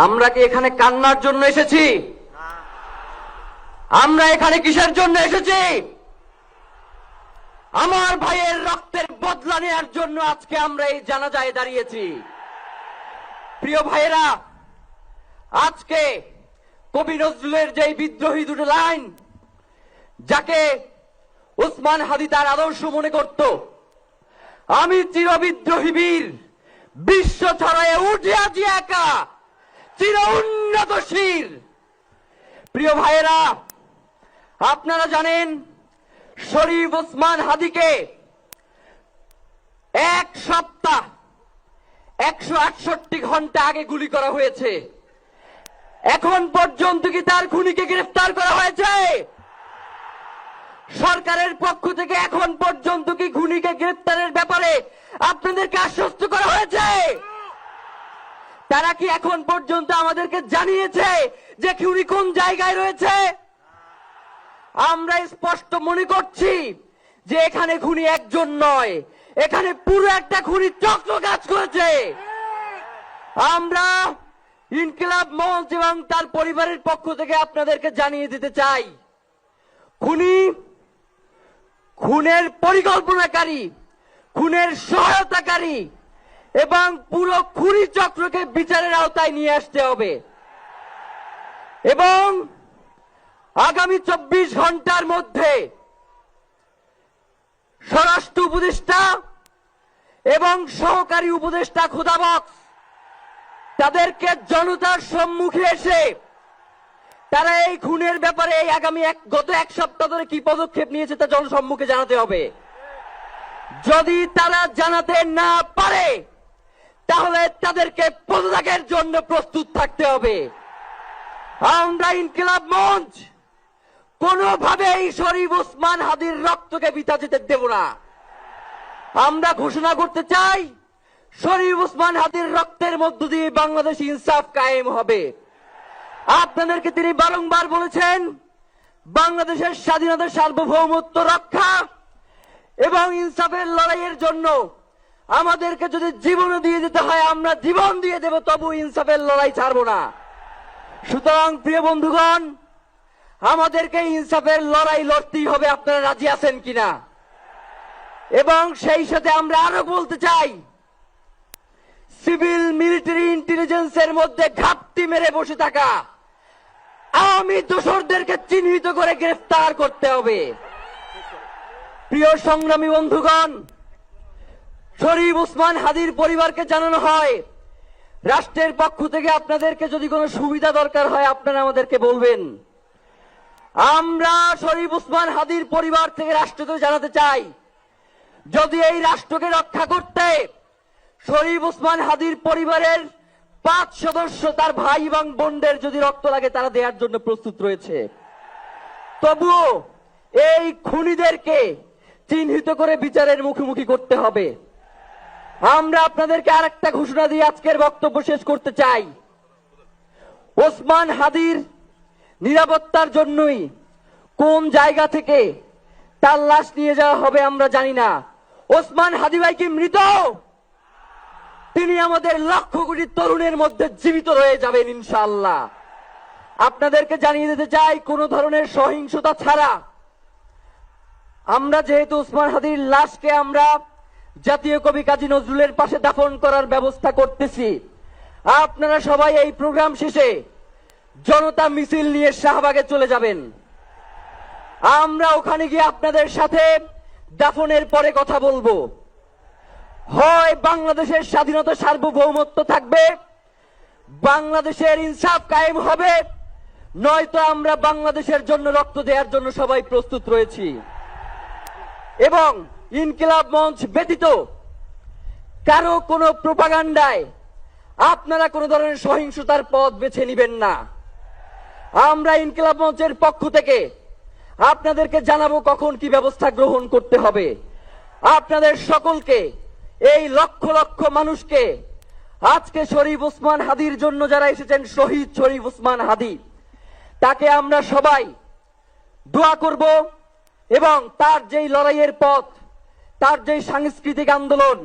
আমরা কি এখানে কান্নার জন্য এসেছি? আমরা এখানে কিসের জন্য এসেছি? আমার ভাইয়ের রক্তের বদলা নেওয়ার জন্য আজকে আমরা এই জানাজায় দাঁড়িয়েছি। প্রিয় ভাইয়েরা, আজকে কবি নজরুলের যে বিদ্রোহী দুটো লাইন, যাকে ওসমান হাদি তার আদর্শ মনে করত, আমি চিরবিদ্রোহী বীর, বিশ্ব ছড়ায় উঠে আজি একা, চির উন্নত শির। প্রিয় ভাইয়েরা, আপনারা জানেন শরীফ ওসমান হাদিকে এক সপ্তাহ 168 ঘন্টা আগে গুলি করা হয়েছে। এখন পর্যন্ত কি তার খুনিকে গ্রেফতার করা হয়েছে? সরকারের পক্ষ থেকে এখন পর্যন্ত কি খুনিকে গ্রেফতারের ব্যাপারে আপনাদেরকে আশ্বস্ত করা হয়েছে? তারা কি এখন পর্যন্ত আমাদেরকে জানিয়েছে যে খুনি কোন জায়গায় রয়েছে? আমরা স্পষ্ট মনে করছি যে এখানে খুনি একজন নয়, এখানে পুরো একটা খুনি চক্র কাজ করেছে। আমরা ইনকিলাব মঞ্চ এবং তার পরিবারের পক্ষ থেকে আপনাদেরকে জানিয়ে দিতে চাই, খুনের পরিকল্পনাকারী, খুনের সহায়তাকারী এবং পুরো খুনি চক্রকে বিচারের আওতায় নিয়ে আসতে হবে এবং আগামী 24 ঘন্টার মধ্যে স্বরাষ্ট্র উপদেষ্টা এবং সহকারী উপদেষ্টা খোদাবক্স তাদেরকে জনতার সম্মুখে এসে তারা এই খুনের ব্যাপারে গত এক সপ্তাহ ধরে কি পদক্ষেপ নিয়েছে তা জনসম্মুখে জানাতে হবে। যদি তারা জানাতে না পারে তাহলে তাদেরকে পদত্যাগের জন্য প্রস্তুত থাকতে হবে। আমরা ইনকিলাব মঞ্চ কোনোভাবেই শরীফ ওসমান হাদির রক্তকে বৃথা যেতে দেব না। আমরা ঘোষণা করতে চাই, শরীফ ওসমান হাদির রক্তের মধ্য দিয়ে বাংলাদেশ ইনসাফ কায়েম হবে। আপনাদেরকে তিনি বারংবার বলেছেন, বাংলাদেশের স্বাধীনতা সার্বভৌমত্ব রক্ষা এবং ইনসাফের লড়াইয়ের জন্য আমাদেরকে যদি জীবন দিয়ে দিতে হয় আমরা জীবন দিয়ে দেব, তবু ইনসাফের লড়াই ছাড়বো না। সুতরাং প্রিয় বন্ধুগণ, আমাদেরকে ইনসাফের লড়াই লড়তেই হবে। আপনারা রাজি আছেন কিনা? এবং সেই সাথে আমরা আরো বলতে চাই, সিভিল মিলিটারি ইন্টেলিজেন্সের মধ্যে ঘাপটি মেরে বসে থাকা আওয়ামী দোসরদেরকে চিহ্নিত করে গ্রেফতার করতে হবে। প্রিয় সংগ্রামী বন্ধুগণ, শরীফ ওসমান হাদির পরিবারকে জানানো হয়, রাষ্ট্রের পক্ষ থেকে আপনাদেরকে যদি কোনো সুবিধা দরকার হয় আপনারা আমাদেরকে বলবেন। আমরা শরীফ ওসমান হাদির পরিবার থেকে রাষ্ট্রকে জানাতে চাই, যদি এই রাষ্ট্রকে রক্ষা করতে শরীফ ওসমান হাদির পরিবারের 5 সদস্য তার ভাই এবং বোনদের যদি রক্ত লাগে তারা দেওয়ার জন্য প্রস্তুত রয়েছে, তবুও এই খুনিদেরকে চিহ্নিত করে বিচারের মুখোমুখি করতে হবে। আমরা আপনাদেরকে আরেকটা ঘোষণা দিয়ে আজকের বক্তব্য শেষ করতে চাই, ওসমান হাদির নিরাপত্তার জন্যই কোন জায়গা থেকে তার লাশ নিয়ে যাওয়া হবে আমরা জানি না। ওসমান হাদি ভাই কি মৃত? তিনি আমাদের লক্ষ কোটি তরুণের মধ্যে জীবিত রয়ে যাবেন ইনশাআল্লাহ। আপনাদেরকে জানিয়ে দিতে চাই, কোন ধরনের সহিংসতা ছাড়া আমরা যেহেতু ওসমান হাদির লাশকে আমরা জাতীয় কবি কাজী নজরুলের পাশে দাফন করার ব্যবস্থা করতেছি, আপনারা সবাই এই প্রোগ্রাম শেষে জনতা মিছিল নিয়ে শাহবাগে চলে যাবেন। আমরা ওখানে গিয়ে আপনাদের সাথে দাফনের পরে কথা বলবো। হয় বাংলাদেশের স্বাধীনতা সার্বভৌমত্ব থাকবে, বাংলাদেশের ইনসাফ কায়েম হবে, নয়তো আমরা বাংলাদেশের জন্য রক্ত দেওয়ার জন্য সবাই প্রস্তুত রয়েছি। এবং ইনকিলাব মঞ্চ ব্যতীত কারো কোনো প্রোপাগান্ডায় আপনারা কোনো ধরনের সহিংসতার পথ বেছে নেবেন না। আমরা ইনকিলাব মঞ্চের পক্ষ থেকে আপনাদেরকে জানাবো কখন কি ব্যবস্থা গ্রহণ করতে হবে। আপনাদের সকলকে, এই লক্ষ লক্ষ মানুষকে, আজকে শরীফ ওসমান হাদির জন্য যারা এসেছেন, শহীদ শরীফ ওসমান হাদি, তাকে আমরা সবাই দোয়া করব এবং তার যেই লড়াইয়ের পথ, তার যেই সাংস্কৃতিক আন্দোলন,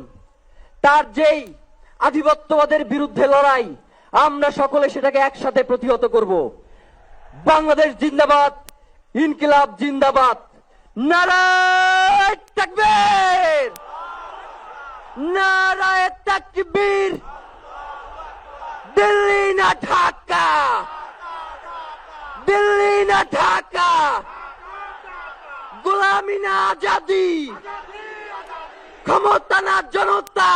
তার যেই আধিপত্যবাদের বিরুদ্ধে লড়াই, আমরা সকলে সেটাকে একসাথে প্রতিহত করব। বাংলাদেশ জিন্দাবাদ, ইনকিলাব জিন্দাবাদ, নারায়ে তাকবীর, নারায়ে তাকবীর। দিল্লি না ঢাকা, দিল্লি না ঢাকা, গোলামি না আজাদি, ক্ষমতা না জনতা,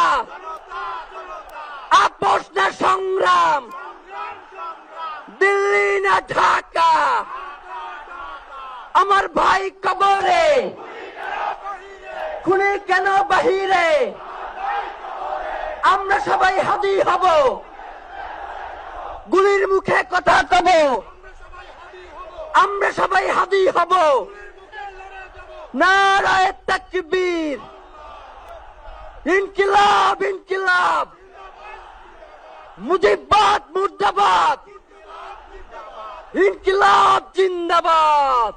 আপোষ না সংগ্রাম, দিল্লি না ঢাকা। আমার ভাই কবরে, খুনি কেন বাহিরে, আমরা সবাই হাদি হব, গুলির মুখে কথা কব, আমরা সবাই হাদি হব। নারায়ে তাকবীর, ইনকিলাব ইনকিলাব, মুজিববাদ মুর্দাবাদ, ইনকিলাব জিন্দাবাদ।